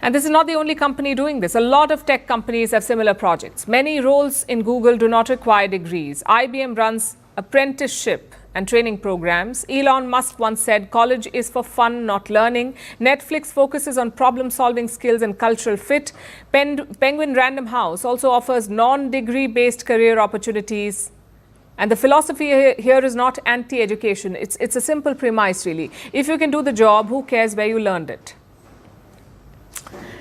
And this is not the only company doing this. A lot of tech companies have similar projects. Many roles in Google do not require degrees. IBM runs apprenticeship and training programs. Elon Musk once said college is for fun, not learning. Netflix focuses on problem-solving skills and cultural fit. Penguin Random House also offers non-degree based career opportunities. And the philosophy here is not anti-education. It's a simple premise, really. If you can do the job, who cares where you learned it?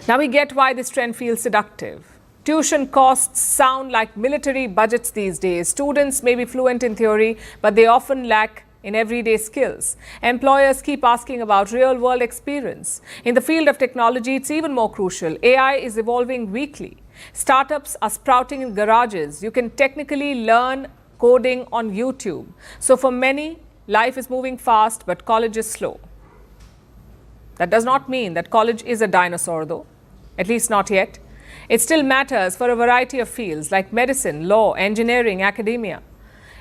Now we get why this trend feels seductive. Tuition costs sound like military budgets these days. Students may be fluent in theory, but they often lack in everyday skills. Employers keep asking about real-world experience. In the field of technology, it's even more crucial. AI is evolving weekly. Startups are sprouting in garages. You can technically learn coding on YouTube. So for many, life is moving fast, but college is slow. That does not mean that college is a dinosaur, though, at least not yet. It still matters for a variety of fields like medicine, law, engineering, academia,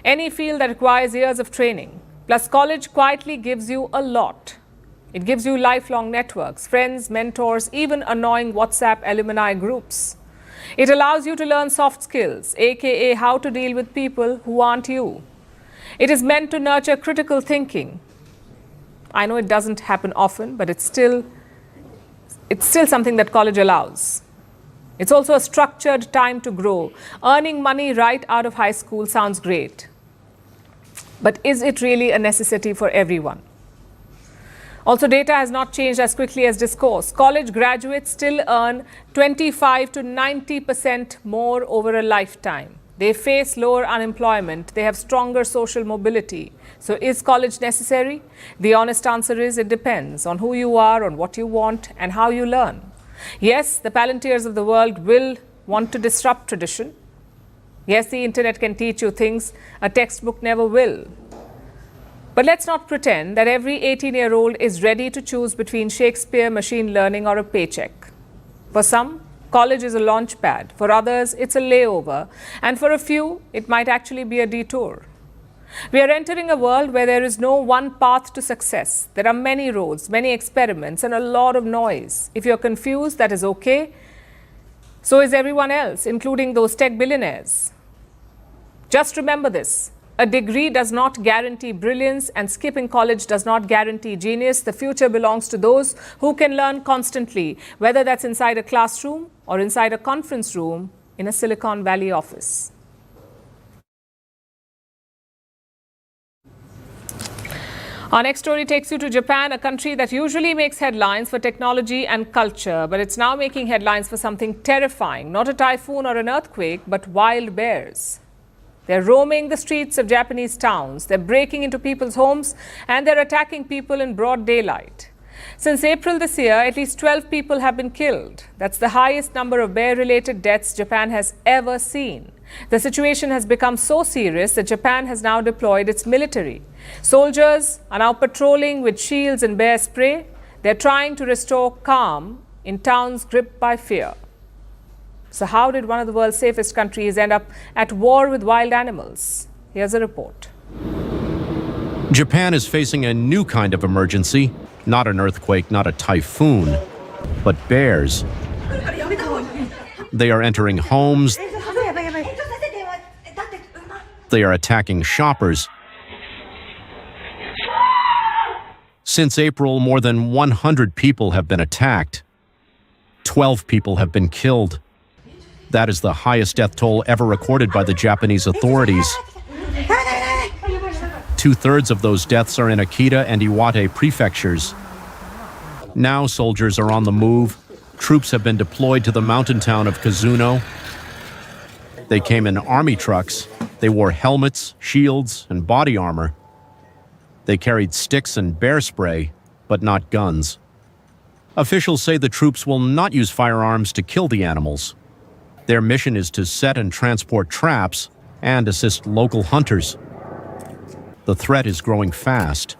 any field that requires years of training. Plus, college quietly gives you a lot. It gives you lifelong networks, friends, mentors, even annoying WhatsApp alumni groups. It allows you to learn soft skills, aka how to deal with people who aren't you. It is meant to nurture critical thinking. I know it doesn't happen often, but it's still something that college allows. It's also a structured time to grow. Earning money right out of high school sounds great. But is it really a necessity for everyone? Also, data has not changed as quickly as discourse. College graduates still earn 25 to 90% more over a lifetime. They face lower unemployment. They have stronger social mobility. So is college necessary? The honest answer is it depends on who you are, on what you want, and how you learn. Yes, the Palantirs of the world will want to disrupt tradition. Yes, the internet can teach you things a textbook never will. But let's not pretend that every 18-year-old is ready to choose between Shakespeare, machine learning, or a paycheck. For some, college is a launch pad. For others, it's a layover. And for a few, it might actually be a detour. We are entering a world where there is no one path to success. There are many roads, many experiments, and a lot of noise. If you're confused, that is okay. So is everyone else, including those tech billionaires. Just remember this. A degree does not guarantee brilliance, and skipping college does not guarantee genius. The future belongs to those who can learn constantly, whether that's inside a classroom or inside a conference room in a Silicon Valley office. Our next story takes you to Japan, a country that usually makes headlines for technology and culture, but it's now making headlines for something terrifying. Not a typhoon or an earthquake, but wild bears. They're roaming the streets of Japanese towns. They're breaking into people's homes, and they're attacking people in broad daylight. Since April this year, at least 12 people have been killed. That's the highest number of bear-related deaths Japan has ever seen. The situation has become so serious that Japan has now deployed its military. Soldiers are now patrolling with shields and bear spray. They're trying to restore calm in towns gripped by fear. So how did one of the world's safest countries end up at war with wild animals? Here's a report. Japan is facing a new kind of emergency. Not an earthquake, not a typhoon, but bears. They are entering homes. They are attacking shoppers. Since April, more than 100 people have been attacked. 12 people have been killed. That is the highest death toll ever recorded by the Japanese authorities. 2/3 of those deaths are in Akita and Iwate prefectures. Now soldiers are on the move. Troops have been deployed to the mountain town of Kazuno. They came in army trucks. They wore helmets, shields, and body armor. They carried sticks and bear spray, but not guns. Officials say the troops will not use firearms to kill the animals. Their mission is to set and transport traps and assist local hunters. The threat is growing fast.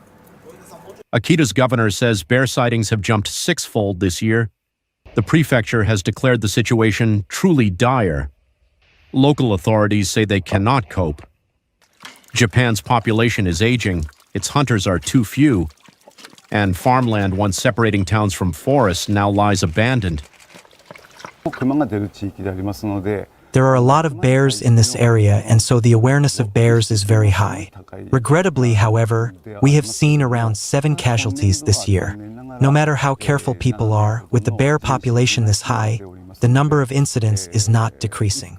Akita's governor says bear sightings have jumped 6-fold this year. The prefecture has declared the situation truly dire. Local authorities say they cannot cope. Japan's population is aging, its hunters are too few, and farmland once separating towns from forests now lies abandoned. There are a lot of bears in this area, and so the awareness of bears is very high. Regrettably, however, we have seen around 7 casualties this year. No matter how careful people are, with the bear population this high, the number of incidents is not decreasing.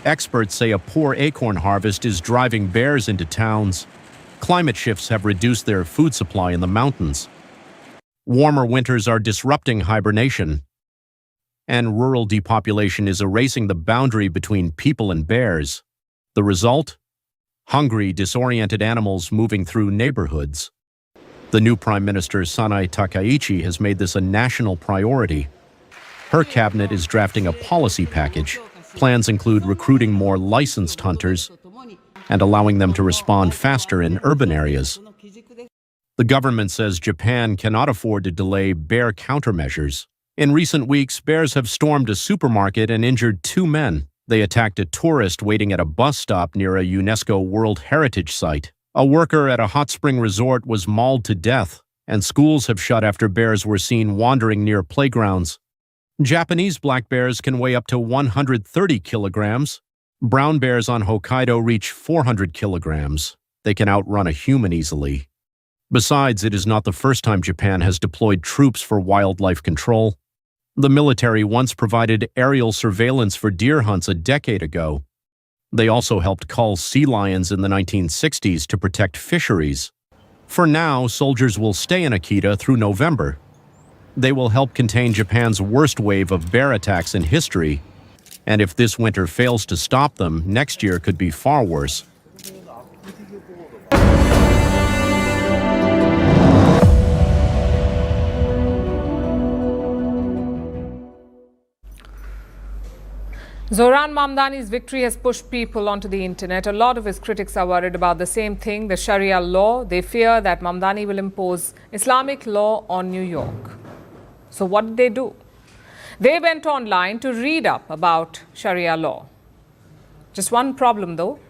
Experts say a poor acorn harvest is driving bears into towns. Climate shifts have reduced their food supply in the mountains. Warmer winters are disrupting hibernation. And rural depopulation is erasing the boundary between people and bears. The result? Hungry, disoriented animals moving through neighborhoods. The new Prime Minister Sanai Takaichi has made this a national priority. Her cabinet is drafting a policy package. Plans include recruiting more licensed hunters and allowing them to respond faster in urban areas. The government says Japan cannot afford to delay bear countermeasures. In recent weeks, bears have stormed a supermarket and injured 2 men. They attacked a tourist waiting at a bus stop near a UNESCO World Heritage Site. A worker at a hot spring resort was mauled to death, and schools have shut after bears were seen wandering near playgrounds. Japanese black bears can weigh up to 130 kilograms. Brown bears on Hokkaido reach 400 kilograms. They can outrun a human easily. Besides, it is not the first time Japan has deployed troops for wildlife control. The military once provided aerial surveillance for deer hunts a decade ago. They also helped cull sea lions in the 1960s to protect fisheries. For now, soldiers will stay in Akita through November. They will help contain Japan's worst wave of bear attacks in history. And if this winter fails to stop them, next year could be far worse. Zohran Mamdani's victory has pushed people onto the internet. A lot of his critics are worried about the same thing, the Sharia law. They fear that Mamdani will impose Islamic law on New York. So what did they do? They went online to read up about Sharia law. Just one problem though.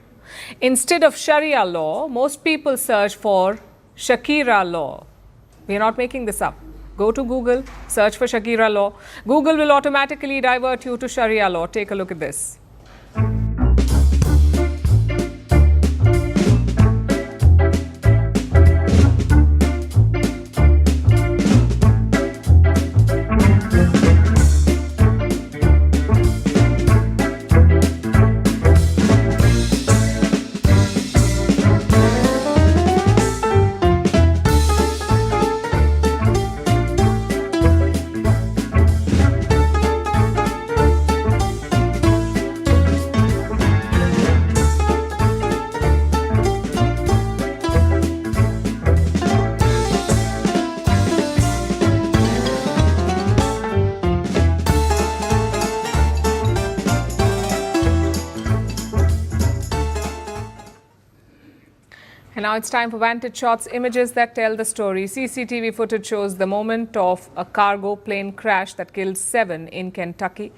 Instead of Sharia law, most people search for Shakira law. We are not making this up. Go to Google, search for Shakira law. Google will automatically divert you to Sharia law. Take a look at this. Now it's time for Vantage shots, images that tell the story. CCTV footage shows the moment of a cargo plane crash that killed 7 in Kentucky.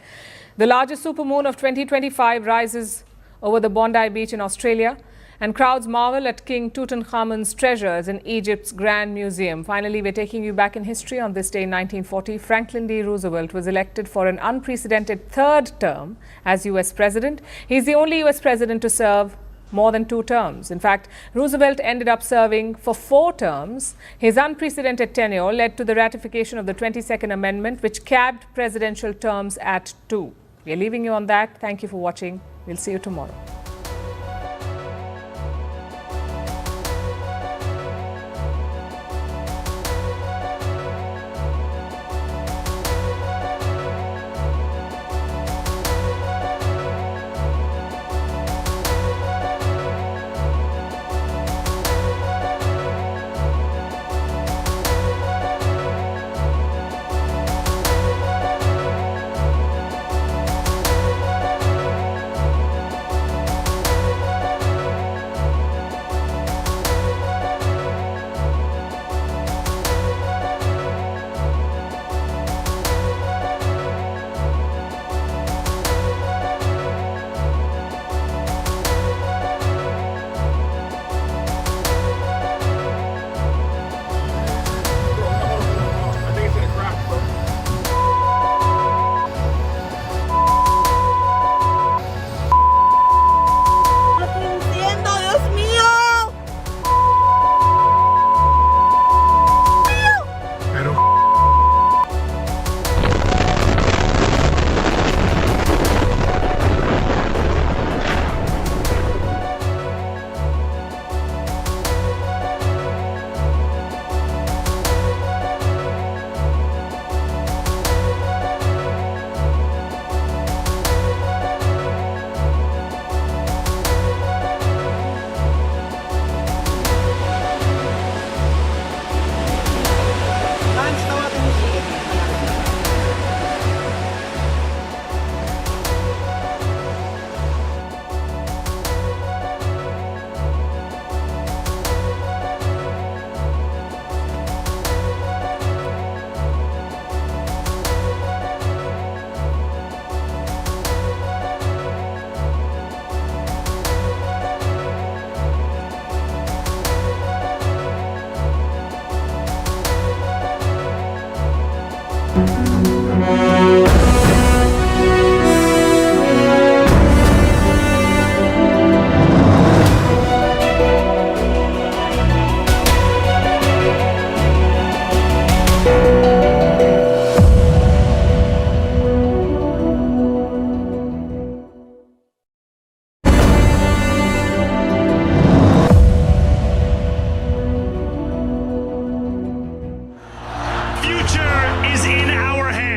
The largest supermoon of 2025 rises over the Bondi Beach in Australia, and crowds marvel at King Tutankhamun's treasures in Egypt's Grand Museum. Finally, we're taking you back in history. On this day in 1940, Franklin D. Roosevelt was elected for an unprecedented 3rd term as U.S. president. He's the only U.S. president to serve more than 2 terms. In fact, Roosevelt ended up serving for 4 terms. His unprecedented tenure led to the ratification of the 22nd Amendment, which capped presidential terms at 2. We're leaving you on that. Thank you for watching. We'll see you tomorrow. is in our